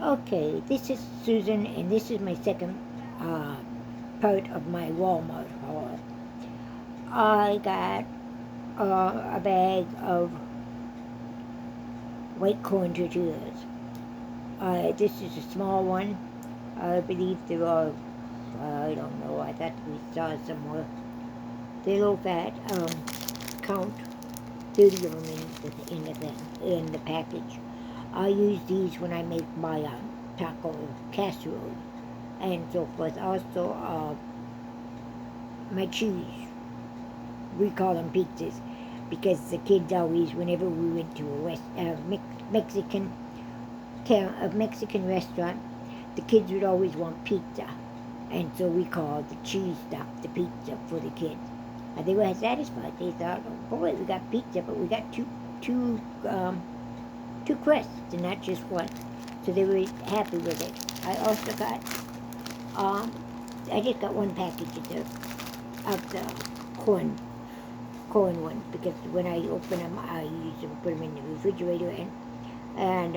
Okay, this is Susan, and this is my second uh, part of my Walmart haul. I got a bag of white corn tortillas. This is a small one. I believe there are, I don't know, I thought we saw somewhere. They're low fat. Count 30 of them in the package. I use these when I make my taco casserole and so forth. Also, my cheese, we call them pizzas, because the kids always, whenever we went to Mexican a Mexican restaurant, the kids would always want pizza, and so we called the cheese stuff the pizza for the kids. And they were satisfied. They thought, oh boy, we got pizza, but we got two two crusts and not just one. So they were happy with it. I also got I just got one package of the corn one, because when I open them, I use them, put them in the refrigerator, and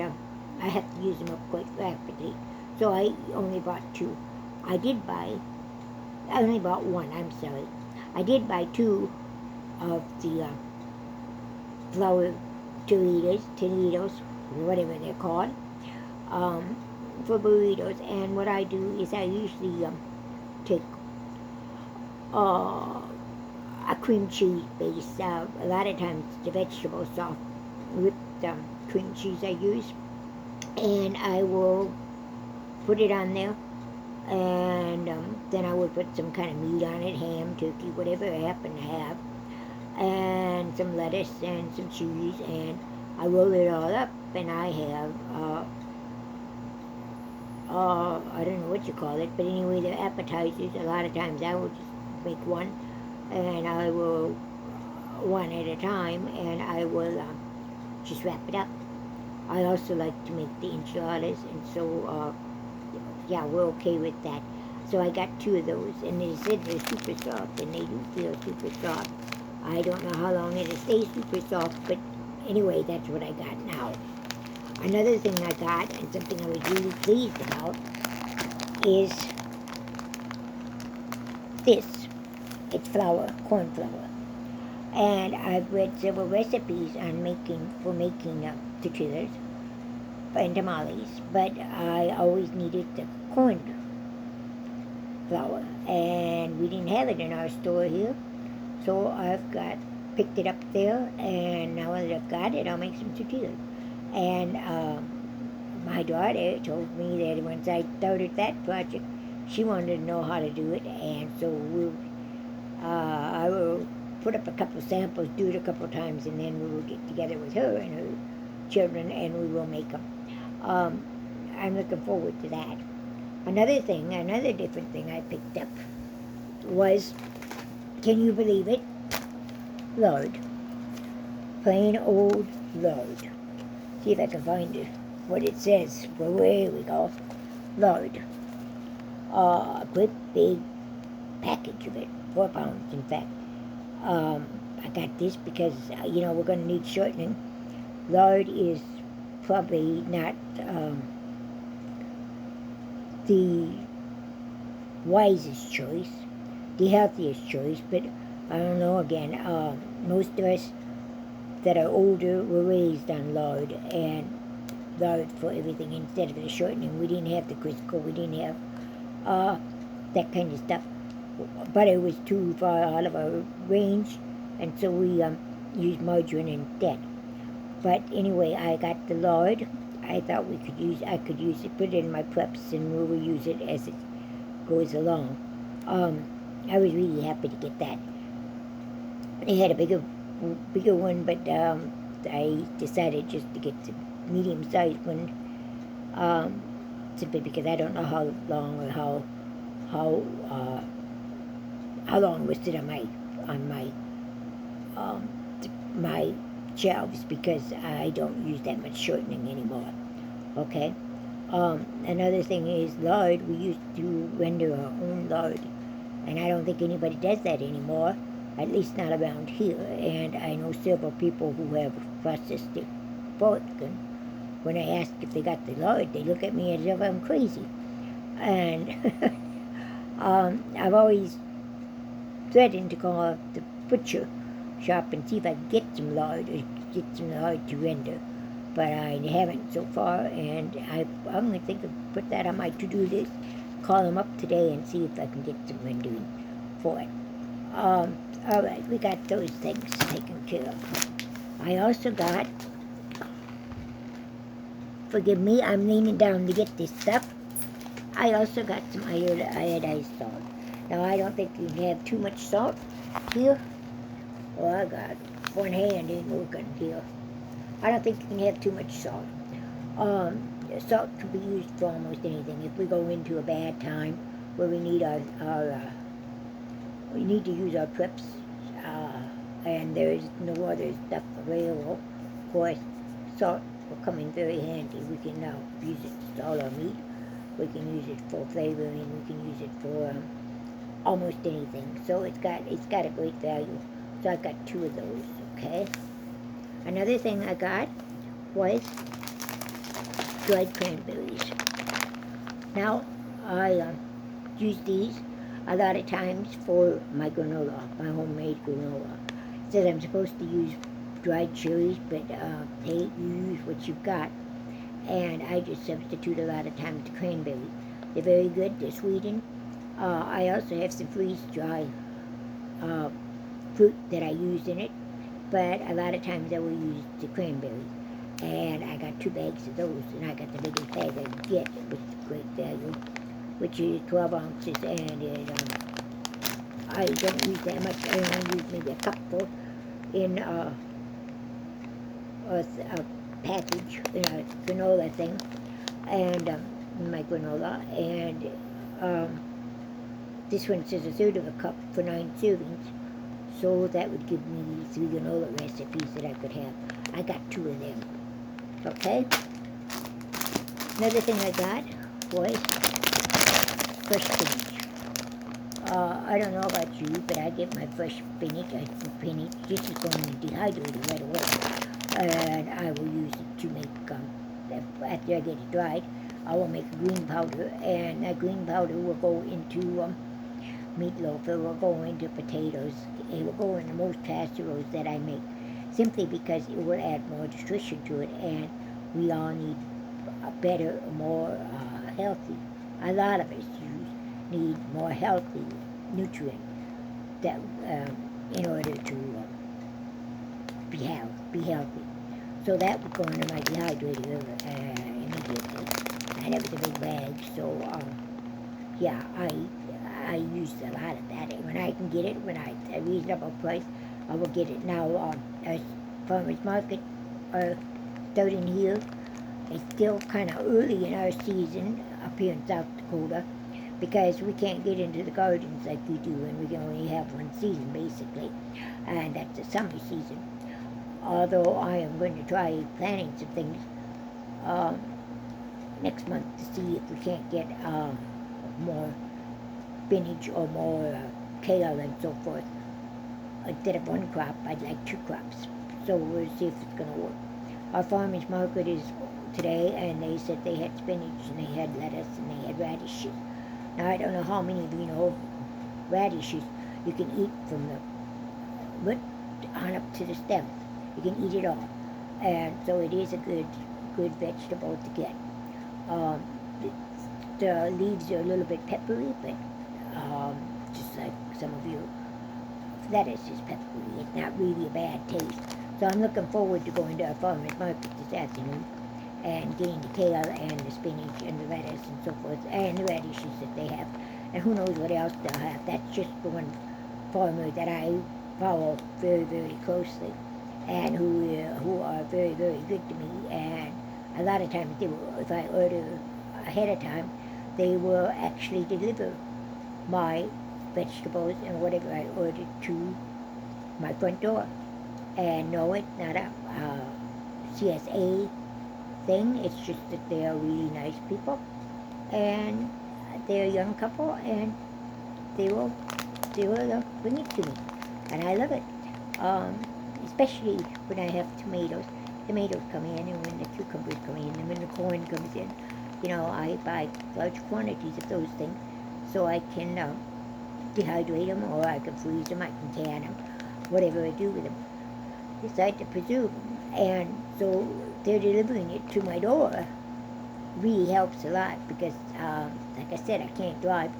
I have to use them up quite rapidly. So I only bought two. I only bought one, I'm sorry. I did buy two of the flour Toledos, whatever they're called, for burritos. And what I do is I usually take a cream cheese base. A lot of times the vegetable soft whipped cream cheese I use, and I will put it on there, and then I would put some kind of meat on it, ham, turkey, whatever I happen to have, and some lettuce and some cheese, and I roll it all up, and I have I don't know what you call it, but anyway, they're appetizers. A lot of times I will just make one, and I will one at a time, and I will just wrap it up. I also like to make the enchiladas, and so yeah, we're okay with that. So I got two of those, and they said they're super soft, and they do feel super soft. I don't know how long it'll stay super soft, but anyway, that's what I got now. Another thing I got, and something I was really pleased about, is this. It's corn flour. And I've read several recipes on making tortillas and tamales, but I always needed the corn flour, and we didn't have it in our store here, so picked it up there, and now that I've got it, I'll make some tortillas. And my daughter told me that once I started that project, she wanted to know how to do it, and so I will put up a couple of samples, do it a couple of times, and then we will get together with her and her children, and we will make them. I'm looking forward to that. Another different thing I picked up was, can you believe it? Lard. Plain old lard. See if I can find it, what it says. Well, here we go. Lard. A great big package of it, 4 pounds in fact. I got this because, we're going to need shortening. Lard is probably not the wisest choice, the healthiest choice, but I don't know, again, most of us that are older were raised on lard, and lard for everything instead of the shortening. We didn't have the Crisco, we didn't have that kind of stuff. Butter was too far out of our range, and so we used margarine instead. But anyway, I got the lard. I thought I could use it, put it in my preps, and we will use it as it goes along. I was really happy to get that. They had a bigger one, but I decided just to get the medium-sized one, simply because I don't know how long or how long it would sit on my shelves, because I don't use that much shortening anymore. Okay. Another thing is lard. We used to render our own lard, and I don't think anybody does that anymore, at least not around here. And I know several people who have processed it pork when I ask if they got the lard, they look at me as if I'm crazy. And I've always threatened to call up the butcher shop and see if I can get some lard or get some lard to render. But I haven't so far, and I'm going to think of put that on my to-do list, call them up today and see if I can get some rendering for it. All right, we got those things taken care of. I also got, forgive me, I'm leaning down to get this stuff. I also got some iodized salt. Now, I don't think you can have too much salt here. Oh, I got one hand ain't working here. I don't think you can have too much salt. Salt can be used for almost anything. If we go into a bad time where we need we need to use our trips, and there's no other stuff available, of course, salt will come in very handy. We can now use it to salt our meat. We can use it for flavoring. We can use it for almost anything. So it's got a great value. So I've got 2 of those. Okay. Another thing I got was dried cranberries. Now I use these a lot of times for my granola, my homemade granola. It says I'm supposed to use dried cherries, but hey, you use what you've got. And I just substitute a lot of times the cranberries. They're very good. They're sweetened. I also have some freeze-dried fruit that I use in it, but a lot of times I will use the cranberries. And I got 2 bags of those, and I got the biggest bag I could get, which is great value, which is 12 ounces, and I don't use that much. I only use maybe a cupful in a package, in a granola thing, and my granola, and this one says 1/3 of a cup for 9 servings, so that would give me 3 granola recipes that I could have. I got 2 of them. Okay? Another thing I got was fresh spinach. I don't know about you, but I get my fresh spinach. This is going to dehydrate it right away. And I will use it to make, after I get it dried, I will make a green powder. And that green powder will go into meatloaf. It will go into potatoes. It will go into most casseroles that I make, simply because it will add more nutrition to it. And we all need a better, more healthy. A lot of us need more healthy nutrient that in order to be healthy. So that would go into my dehydrator immediately, and it was a big bag. So yeah, I used a lot of that. When I can get it, when I at a reasonable price, I will get it. Now, as farmers market are starting here, it's still kind of early in our season up here in South Dakota, because we can't get into the gardens like we do, and we can only have one season basically, and that's the summer season. Although I am going to try planting some things next month to see if we can't get more spinach or more kale and so forth. Instead of 1 crop, I'd like 2 crops. So we'll see if it's going to work. Our farmers market is today, and they said they had spinach, and they had lettuce, and they had radishes. Now, I don't know how many of you know radishes you can eat from the root on up to the stem. You can eat it all. And so it is a good vegetable to get. The leaves are a little bit peppery, but just like some of your lettuce is peppery. It's not really a bad taste. So I'm looking forward to going to our farmer's market this afternoon and getting the kale and the spinach and the lettuce and so forth, and the radishes that they have. And who knows what else they'll have. That's just the one farmer that I follow very, very closely, and who are very, very good to me. And a lot of times, if I order ahead of time, they will actually deliver my vegetables and whatever I ordered to my front door. And no, it's not a CSA thing. It's just that they are really nice people, and they're a young couple, and they will bring it to me, and I love it. Especially when I have tomatoes. tomatoes come in and when the cucumbers come in and when the corn comes in. I buy large quantities of those things so I can dehydrate them or I can freeze them, I can can them, whatever I do with them. Decide to preserve them. And so they're delivering it to my door. Really helps a lot because, like I said, I can't drive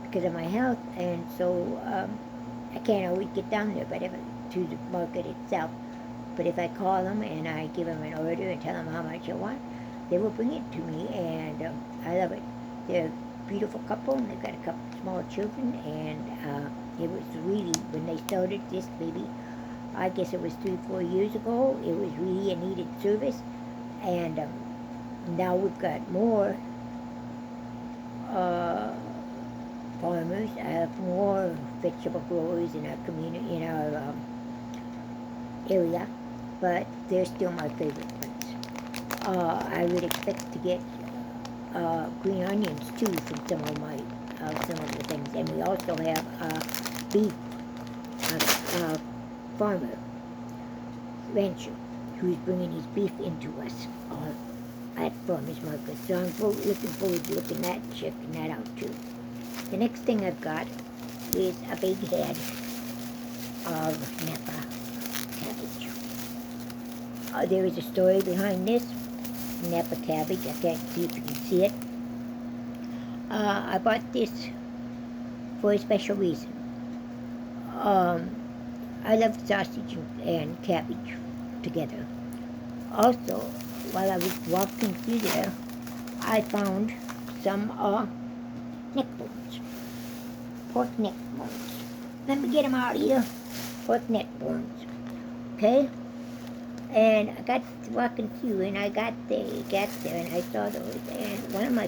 because of my health, and so I can't always get down there, but to the market itself. But if I call them and I give them an order and tell them how much I want, they will bring it to me, and I love it. They're a beautiful couple, and they've got a couple of small children, and it was really, when they started this baby, I guess it was 3-4 years ago, it was really a needed service, and now we've got more farmers, more vegetable growers in our community, in our area, but they're still my favorite ones. I would expect to get green onions too from some of the things, and we also have beef, farmer, rancher, who's bringing his beef into us at farmers market. So I'm looking forward to looking at and checking that out too. The next thing I've got is a big head of Napa cabbage. There is a story behind this Napa cabbage. I can't see if you can see it. I bought this for a special reason. I love sausage and cabbage together. Also, while I was walking through there, I found some neck bones, pork neck bones. Let me get them out here. Pork neck bones, okay? And I got walking through, and I got there, and I saw those. And one of my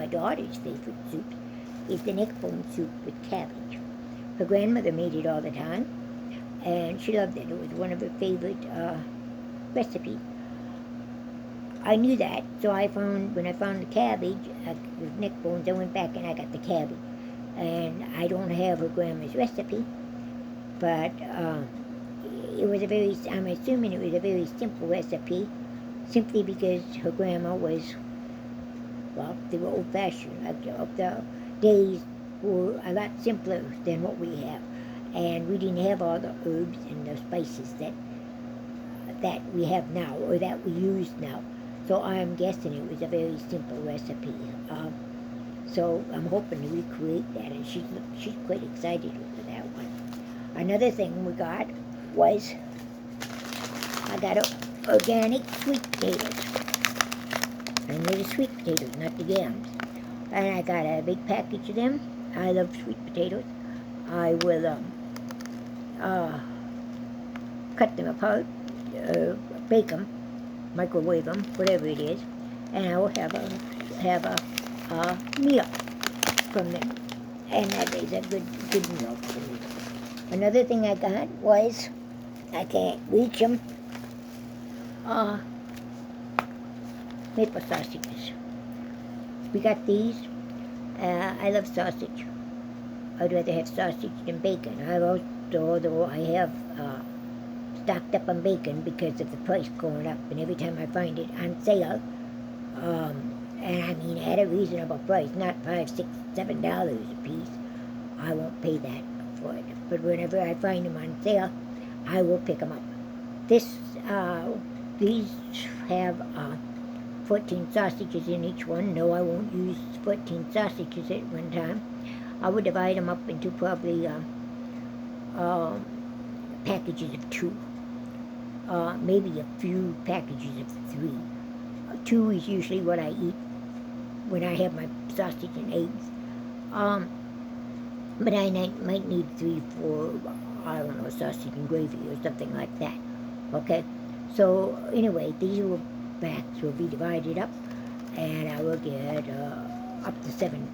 daughter's favorite soups is the neck bone soup with cabbage. Her grandmother made it all the time, and she loved it. It was one of her favorite recipes. I knew that, so when I found the cabbage with neck bones, I went back and I got the cabbage. And I don't have her grandma's recipe, but I'm assuming it was a very simple recipe, simply because her grandma was, well, they were old-fashioned. The days were a lot simpler than what we have, and we didn't have all the herbs and the spices that we have now, or that we use now. So I'm guessing it was a very simple recipe. So I'm hoping to recreate that, and she's quite excited over that one. Another thing we got was, I got organic sweet potatoes. And they're the sweet potatoes, not the yams. And I got a big package of them. I love sweet potatoes. I will cut them apart, bake them, microwave them, whatever it is, and I will have a meal from them, and that is a good meal for me. Another thing I got was, I can't reach them, maple sausages. We got these. I love sausage. I'd rather have sausage than bacon. Although I have stocked up on bacon because of the price going up, and every time I find it on sale, and I mean at a reasonable price, not $5, $6, $7 a piece, I won't pay that for it. But whenever I find them on sale, I will pick them up. These have 14 sausages in each one. No, I won't use 14 sausages at one time. I would divide them up into probably packages of 2. Maybe a few packages of 3. 2 is usually what I eat when I have my sausage and eggs. But I might need 3 for, I don't know, sausage and gravy or something like that. Okay? So, anyway, these packs will be divided up, and I will get up to 7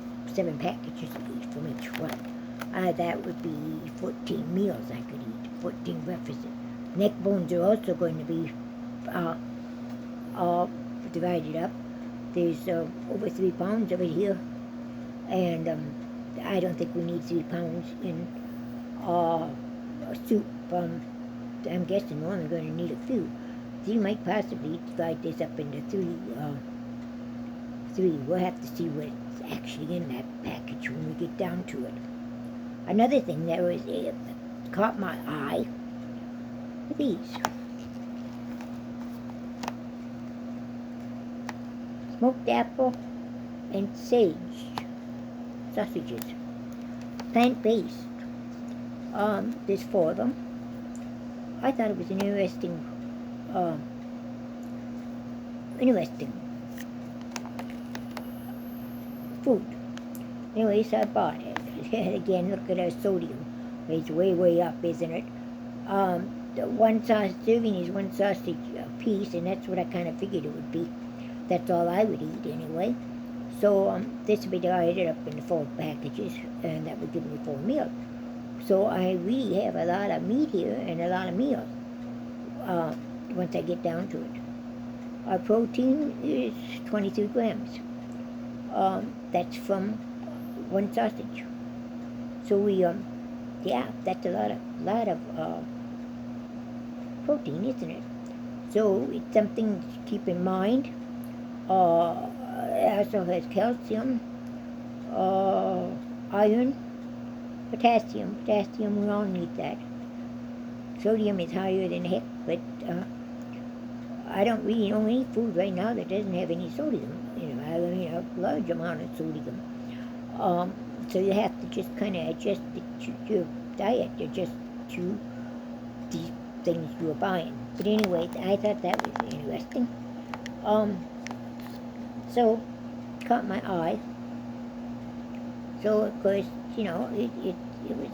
packages of each from each one. That would be 14 meals I could eat, 14 breakfasts. Neck bones are also going to be divided up. There's over 3 pounds of it here, and I don't think we need 3 pounds in soup. I'm guessing we're only going to need a few. you might possibly divide this up into three. We'll have to see what's actually in that package when we get down to it. Another thing that caught my eye were these. Smoked apple and sage sausages. Plant-based. There's 4 of them. I thought it was an interesting food. Anyway, so I bought it. Again, look at our sodium. It's way, way up, isn't it? The one serving is 1 sausage a piece, and that's what I kind of figured it would be. That's all I would eat anyway. So this would be divided up into 4 packages, and that would give me 4 meals. So I really have a lot of meat here and a lot of meals once I get down to it. Our protein is 23 grams. That's from 1 sausage. So we, yeah, that's a lot of protein, isn't it? So it's something to keep in mind. It also has calcium, iron, potassium. Potassium, we all need that. Sodium is higher than heck, but I don't really know any food right now that doesn't have any sodium. I mean, a large amount of sodium. So you have to just kind of adjust your diet, adjust to these things you are buying. But anyway, I thought that was interesting. So, caught my eye. So, of course, it was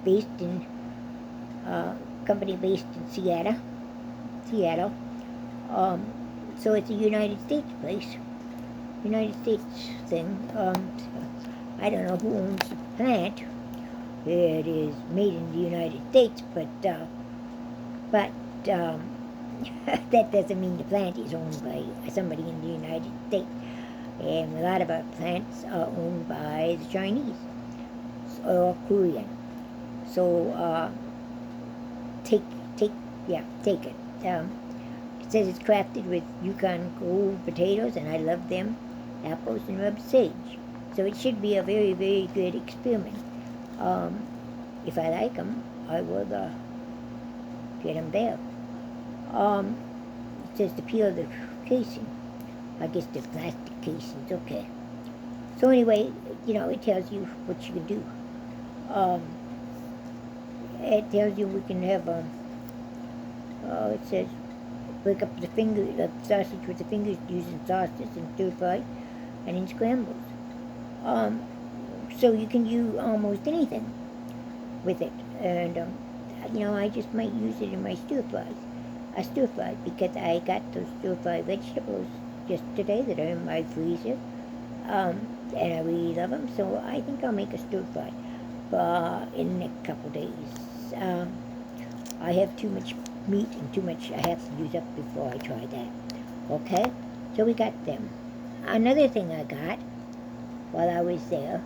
based in, company based in Seattle. So it's a United States place. United States thing. I don't know who owns the plant. It is made in the United States, but that doesn't mean the plant is owned by somebody in the United States. And a lot of our plants are owned by the Chinese or Korean. So take it. It says it's crafted with Yukon Gold potatoes, and I love them, apples, and rubbed sage. So it should be a very, very good experiment. If I like them, I will get them there. It says to peel the casing. I guess the plastic casing's okay. So anyway, it tells you what you can do. It tells you we can have, it says, break up the sausage with the fingers using sauces and stir fry and in scrambles. So you can do almost anything with it. And, I just might use it in my stir fries. I stir fry because I got those stir fry vegetables just today that are in my freezer. And I really love them, so I think I'll make a stir fry in the next couple days. I have too much meat and too much I have to use up before I try that. Okay? So we got them. Another thing I got while I was there,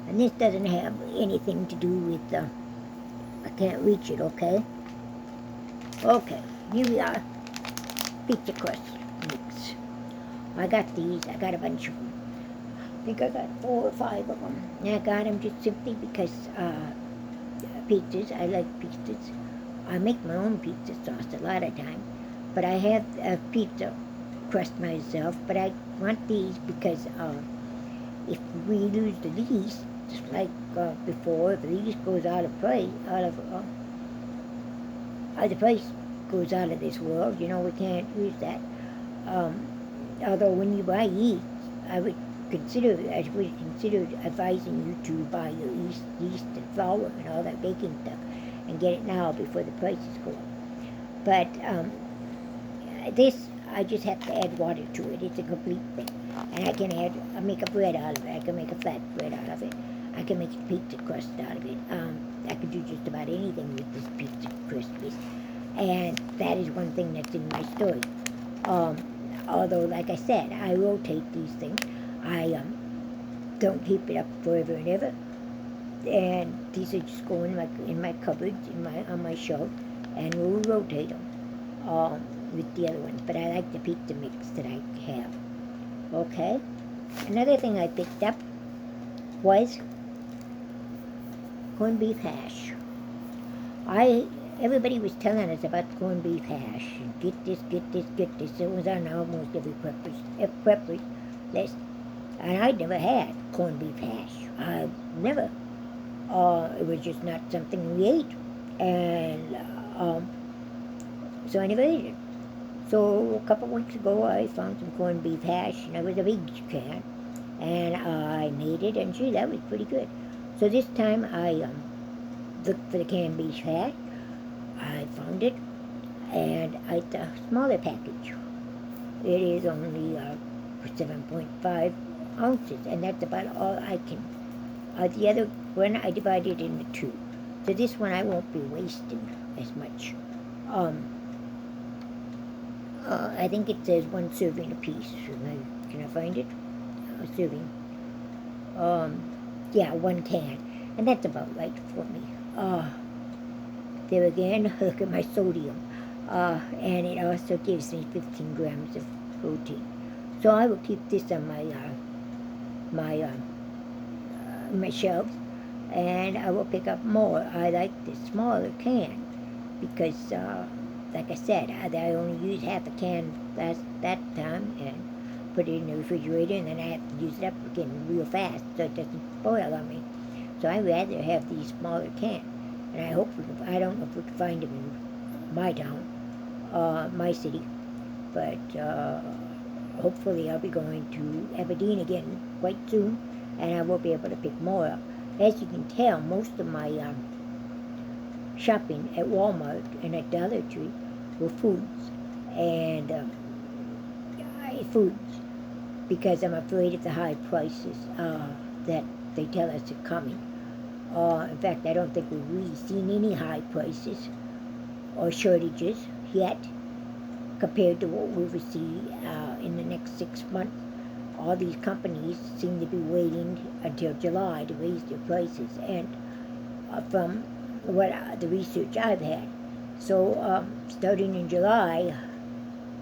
and this doesn't have anything to do with I can't reach it, okay? Okay, here we are. Pizza crust mix. I got these. I got a bunch of them. I think I got 4 or 5 of them. And I got them just simply because pizzas. I like pizzas. I make my own pizza sauce a lot of time. But I have a pizza crust myself. But I want these because if we lose the yeast, just like before, if the yeast goes out of price, the price goes out of this world, we can't use that. Although when you buy yeast, I would consider advising you to buy your yeast and flour and all that baking stuff and get it now before the prices go up. But this, I just have to add water to it. It's a complete thing. And I make a bread out of it. I can make a flat bread out of it. I can make a pizza crust out of it. I could do just about anything with this pizza crust. And that is one thing that's in my story. Although, like I said, I rotate these things. I don't keep it up forever and ever. And these are just going in my cupboards, on my shelf, and we'll rotate them. with the other ones, but I like the pizza mix that I have. Okay. Another thing I picked up was corned beef hash. I Everybody was telling us about corned beef hash. Get this, get this, get this. It was on almost every prepper's list. And I'd never had corned beef hash. I never. It was just not something we ate. And so I never ate it. So a couple weeks ago, I found some corned beef hash, and it was a big can. And I made it, and gee, that was pretty good. So this time I looked for the canned beef hash. I found it, and it's a smaller package. It is only 7.5 ounces, and that's about all I can. The other one I divided into two. So this one I won't be wasting as much. I think it says one serving apiece. Can I find it? A serving. Yeah, one can. And that's about right for me. There again, look at my sodium. And it also gives me 15 grams of protein. So I will keep this on my shelves, and I will pick up more. I like the smaller can because, like I said, I only used half a can that time and put it in the refrigerator, and then I have to use it up again real fast so it doesn't spoil on me. So I'd rather have these smaller cans, and I don't know if we can find them in my town, my city, but hopefully I'll be going to Aberdeen again quite soon, and I will be able to pick more up. As you can tell, most of my shopping at Wal-Mart and at Dollar Tree were foods, and foods, because I'm afraid of the high prices that they tell us are coming. In fact, I don't think we've really seen any high prices or shortages yet compared to what we will see in the next 6 months. All these companies seem to be waiting until July to raise their prices, and from what the research I've had. So starting in July,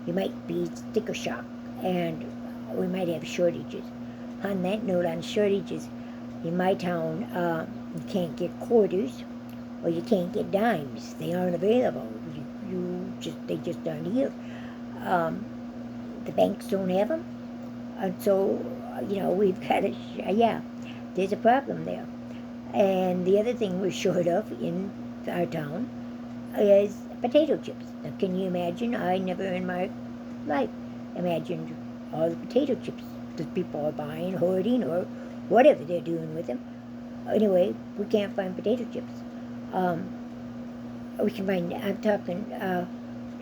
you might be sticker shock, and we might have shortages. On that note, on shortages, in my town, you can't get quarters, or you can't get dimes. They aren't available. They just aren't here. The banks don't have them, and so we've got to. Yeah, there's a problem there. And the other thing we're short of in our town is potato chips. Now, can you imagine? I never in my life imagined all the potato chips that people are buying, hoarding, or whatever they're doing with them. Anyway, we can't find potato chips. We can find. I'm talking.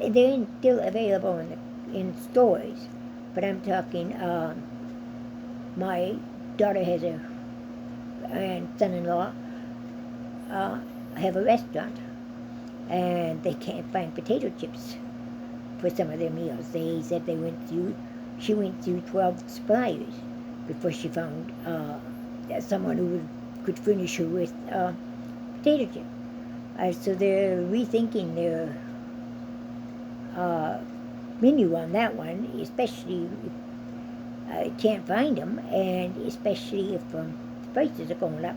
They're still available in stores, but I'm talking. My daughter has and son-in-law have a restaurant, and they can't find potato chips for some of their meals. They said she went through 12 suppliers before she found someone who could furnish her with potato chips. So they're rethinking their menu on that one, especially if can't find them, and especially if the prices are going up.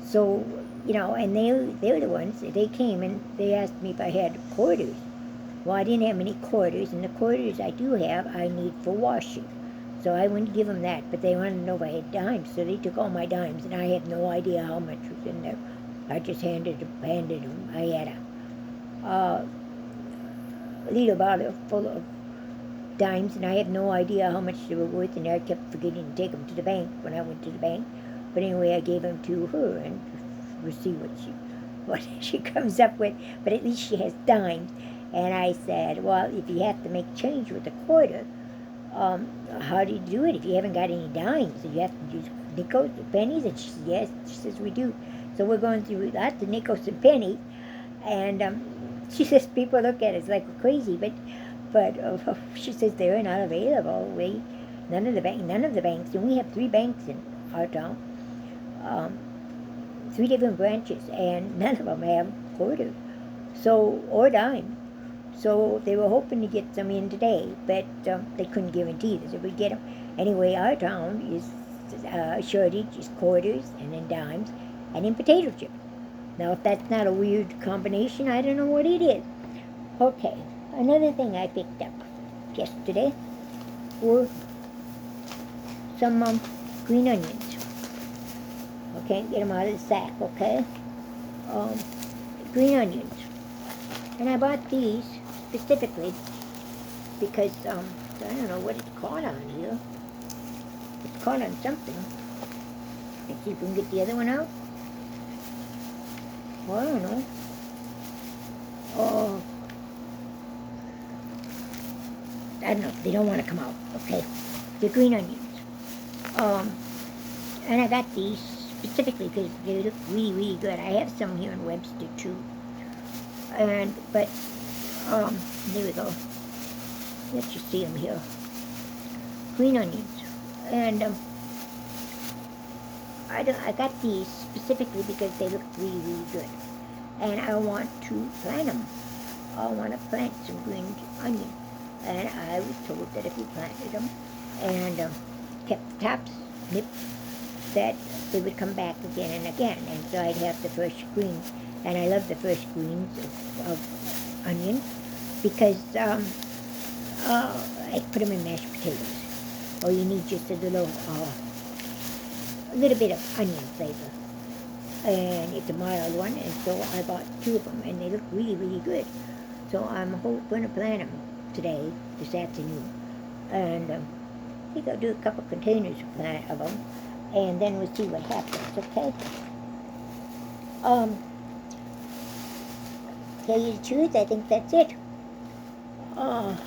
So, and they're the ones, they came and they asked me if I had quarters. Well, I didn't have any quarters, and the quarters I do have, I need for washing. So I wouldn't give them that, but they wanted to know if I had dimes, so they took all my dimes, and I had no idea how much was in there. I just handed them. I had a liter bottle full of dimes, and I had no idea how much they were worth, and I kept forgetting to take them to the bank when I went to the bank. But anyway, I gave them to her, and we'll see what she comes up with. But at least she has dimes. And I said, well, if you have to make change with a quarter, how do you do it if you haven't got any dimes? Do you have to use nickels or pennies? And she said, yes. She says, we do. So we're going through lots of nickels and pennies. And she says, people look at us like we're crazy, but she says they're not available. None of the banks, and we have 3 banks in our town, 3 different branches, and none of them have quarters, or dime. So they were hoping to get some in today, but they couldn't guarantee that they would get them. Anyway, our town is shortage is quarters and then dimes and then potato chips. Now, if that's not a weird combination, I don't know what it is. Okay, another thing I picked up yesterday were some green onions. Okay, get them out of the sack, okay? Um, green onions. And I bought these specifically because, I don't know what it's caught on here. It's caught on something. Let's see if we can get the other one out. Well, I don't know. Oh, I don't know. They don't want to come out, okay? The green onions. And I got these specifically because they look really, really good. I have some here in Webster too. But there we go. Let's just see them here. Green onions. And I got these specifically because they look really, really good. And I want to plant them. I want to plant some green onions. And I was told that if you planted them and kept the tops nipped, that they would come back again and again. And so I'd have the fresh greens. And I love the fresh greens of onions because I put them in mashed potatoes. Or you need just a little bit of onion flavor. And it's a mild one, and so I bought 2 of them, and they look really, really good. So I'm hoping to plant them today, this afternoon. And I think I'll do a couple containers of them, and then we'll see what happens, okay? Tell you the truth, I think that's it. How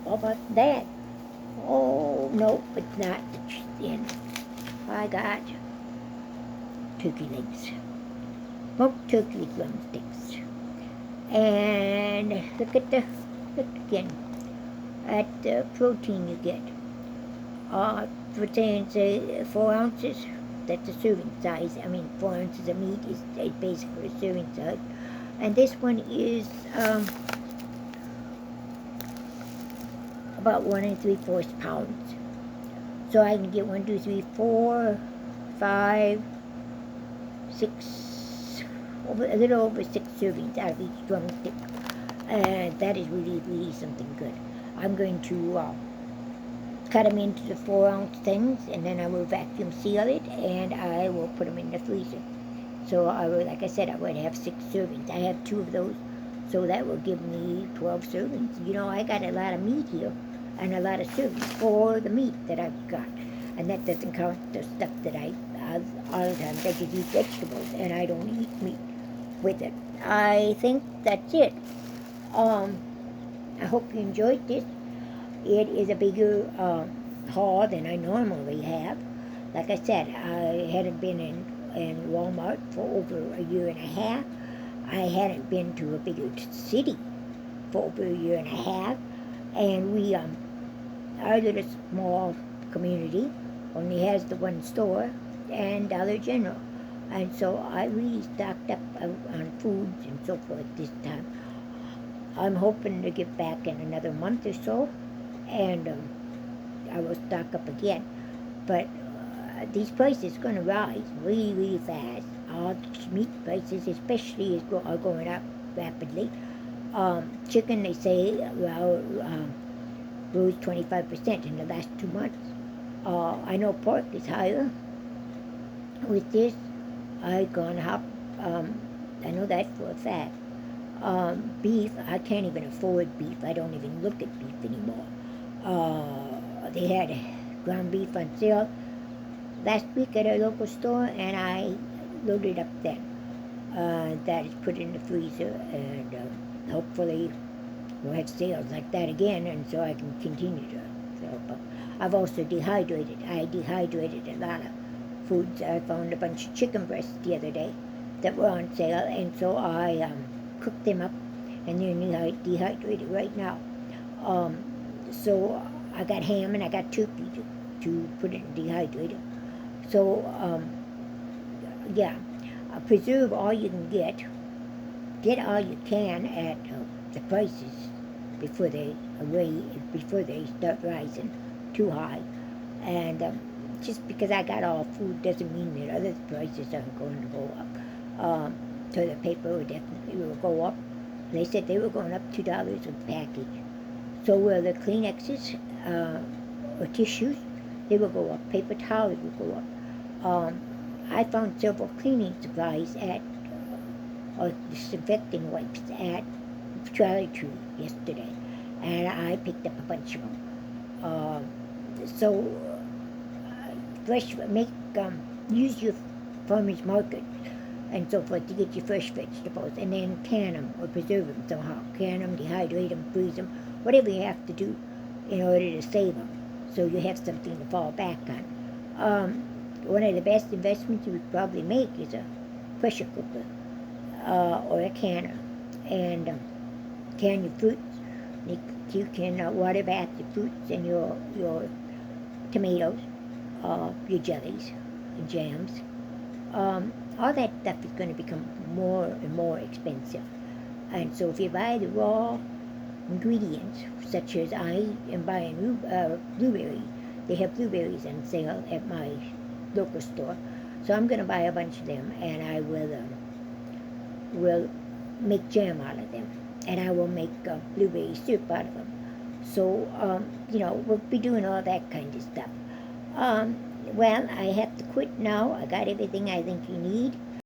about that? Oh, no, it's not. Then I got turkey legs. Smoked turkey drumsticks. And look again at the protein you get. Protein, say 4 ounces, that's a serving size. 4 ounces of meat is basically a serving size. And this one is about 1 3/4 pounds. So I can get 1, 2, 3, 4, 5, 6, a little over 6 servings out of each drumstick. And that is really, really something good. I'm going to cut them into the 4-ounce things, and then I will vacuum seal it, and I will put them in the freezer. So like I said, I would have 6 servings. I have 2 of those, so that will give me 12 servings. You know, I got a lot of meat here, and a lot of servings for the meat that I've got. And that doesn't count the stuff that I all the time. I just eat vegetables, and I don't eat meat with it. I think that's it. I hope you enjoyed this. It is a bigger haul than I normally have. Like I said, I hadn't been in Wal-Mart for over a year and a half. I hadn't been to a bigger city for over a year and a half. And we, our little small community only has the one store and Dollar General. And so I really stocked up on foods and so forth this time. I'm hoping to get back in another month or so, and I will stock up again. But these prices are going to rise really, really fast. All the meat prices especially are going up rapidly. Chicken, they say, rose 25% in the last 2 months. I know pork is higher. With this, I've gone up. I know that for a fact. Beef, I can't even afford beef. I don't even look at beef anymore. They had ground beef on sale last week at our local store, and I loaded up then. That is put in the freezer, and hopefully we'll have sales like that again, and so I can continue to sell. But I've also dehydrated. I dehydrated a lot of foods. I found a bunch of chicken breasts the other day that were on sale, and so I cooked them up, and they're dehydrated right now. So I got ham and I got turkey to put in the dehydrator. So yeah, preserve all you can get all you can at the prices before before they start rising too high. And just because I got all food doesn't mean that other prices aren't going to go up. Toilet paper will go up. They said they were going up $2 a package. So will the Kleenexes or tissues. They will go up. Paper towels will go up. I found several cleaning supplies or disinfecting wipes at Charlie Tree yesterday, and I picked up a bunch of them. So fresh make use your farmers market and so forth to get your fresh vegetables, and then can them or preserve them somehow. Can them, dehydrate them, freeze them, whatever you have to do in order to save them, so you have something to fall back on. One of the best investments you would probably make is a pressure cooker or a canner, and can your fruits. You can water bath your fruits and your tomatoes, your jellies, and jams. All that stuff is going to become more and more expensive. And so if you buy the raw ingredients, such as I am buying blueberries, they have blueberries on sale at my local store. So I'm going to buy a bunch of them, and I will make jam out of them, and I will make blueberry syrup out of them. So we'll be doing all that kind of stuff. Well, I have to quit now. I got everything I think you need.